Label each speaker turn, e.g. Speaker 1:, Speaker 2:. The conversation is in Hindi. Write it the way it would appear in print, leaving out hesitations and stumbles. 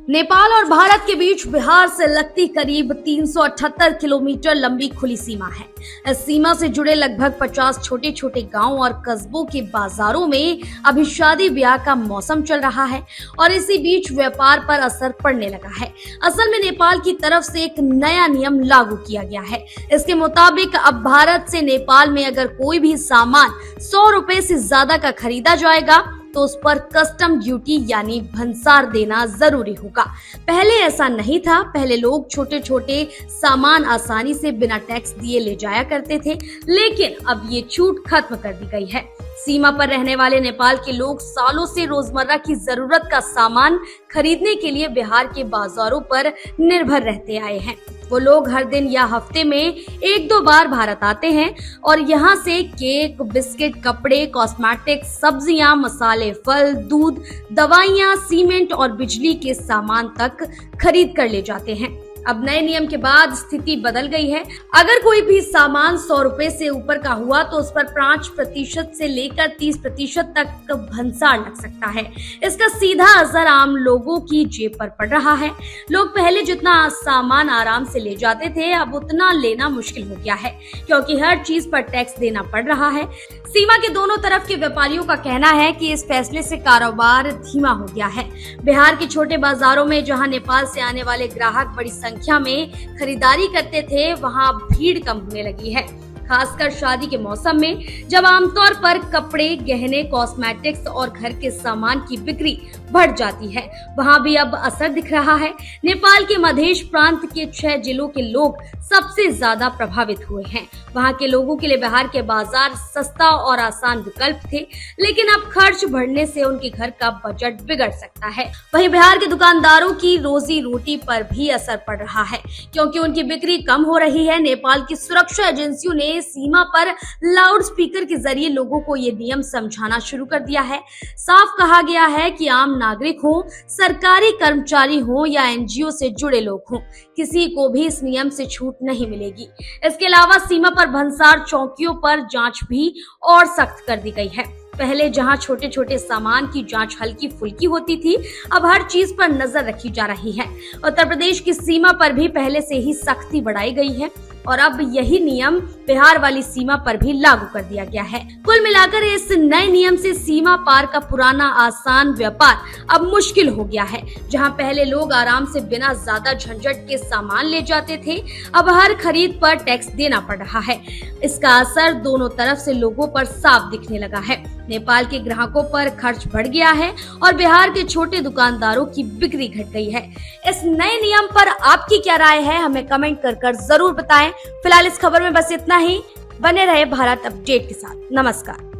Speaker 1: नेपाल और भारत के बीच बिहार से लगती करीब 378 किलोमीटर लंबी खुली सीमा है। इस सीमा से जुड़े लगभग 50 छोटे छोटे गांव और कस्बों के बाजारों में अभी शादी ब्याह का मौसम चल रहा है और इसी बीच व्यापार पर असर पड़ने लगा है। असल में नेपाल की तरफ से एक नया नियम लागू किया गया है। इसके मुताबिक अब भारत से नेपाल में अगर कोई भी सामान 100 रुपए से ज्यादा का खरीदा जाएगा तो उस पर कस्टम ड्यूटी यानी भंसार देना जरूरी होगा। पहले ऐसा नहीं था। पहले लोग छोटे छोटे सामान आसानी से बिना टैक्स दिए ले जाया करते थे, लेकिन अब ये छूट खत्म कर दी गई है। सीमा पर रहने वाले नेपाल के लोग सालों से रोजमर्रा की जरूरत का सामान खरीदने के लिए बिहार के बाजारों पर निर्भर रहते आए हैं। वो लोग हर दिन या हफ्ते में 1-2 बार भारत आते हैं और यहाँ से केक, बिस्किट, कपड़े, कॉस्मेटिक्स, सब्जियां, मसाले, फल, दूध, दवाइयां, सीमेंट और बिजली के सामान तक खरीद कर ले जाते हैं। अब नए नियम के बाद स्थिति बदल गई है। अगर कोई भी सामान 100 रुपए से ऊपर का हुआ तो उस पर 5% से लेकर 30% तक भंसार लग सकता है। इसका सीधा असर आम लोगों की जेब पर पड़ रहा है। लोग पहले जितना सामान आराम से ले जाते थे, अब उतना लेना मुश्किल हो गया है, क्योंकि हर चीज पर टैक्स देना पड़ रहा है। सीमा के दोनों तरफ के व्यापारियों का कहना है कि इस फैसले से कारोबार धीमा हो गया है। बिहार के छोटे बाजारों में जहां नेपाल से आने वाले ग्राहक बड़ी संख्या में खरीदारी करते थे, वहां भीड़ कम होने लगी है, खासकर शादी के मौसम में, जब आमतौर पर कपड़े, गहने, कॉस्मेटिक्स और घर के सामान की बिक्री बढ़ जाती है। वहां भी अब असर दिख रहा है। नेपाल के मधेश प्रांत के 6 जिलों के लोग सबसे ज्यादा प्रभावित हुए हैं। वहां के लोगों के लिए बिहार के बाजार सस्ता और आसान विकल्प थे, लेकिन अब खर्च बढ़ने से उनके घर का बजट बिगड़ सकता है। वहीं बिहार के दुकानदारों की रोजी रोटी पर भी असर पड़ रहा है, क्योंकि उनकी बिक्री कम हो रही है। नेपाल की सुरक्षा एजेंसियों ने सीमा पर लाउड स्पीकर के जरिए लोगों को ये नियम समझाना शुरू कर दिया है। साफ कहा गया है कि आम नागरिक हो, सरकारी कर्मचारी हो या एनजीओ से जुड़े लोग हों, किसी को भी इस नियम से छूट नहीं मिलेगी। इसके अलावा सीमा पर भंसार चौकियों पर जांच भी और सख्त कर दी गई है। पहले जहां छोटे छोटे सामान की जांच हल्की फुल्की होती थी, अब हर चीज पर नजर रखी जा रही है। उत्तर प्रदेश की सीमा पर भी पहले से ही सख्ती बढ़ाई गई है और अब यही नियम बिहार वाली सीमा पर भी लागू कर दिया गया है। कुल मिलाकर इस नए नियम से सीमा पार का पुराना आसान व्यापार अब मुश्किल हो गया है। जहां पहले लोग आराम से बिना ज्यादा झंझट के सामान ले जाते थे, अब हर खरीद पर टैक्स देना पड़ रहा है। इसका असर दोनों तरफ से लोगों पर साफ दिखने लगा है। नेपाल के ग्राहकों पर खर्च बढ़ गया है और बिहार के छोटे दुकानदारों की बिक्री घट गई है। इस नए नियम पर आपकी क्या राय है, हमें कमेंट कर जरूर बताएं। फिलहाल इस खबर में बस इतना ही। बने रहे भारत अपडेट के साथ। नमस्कार।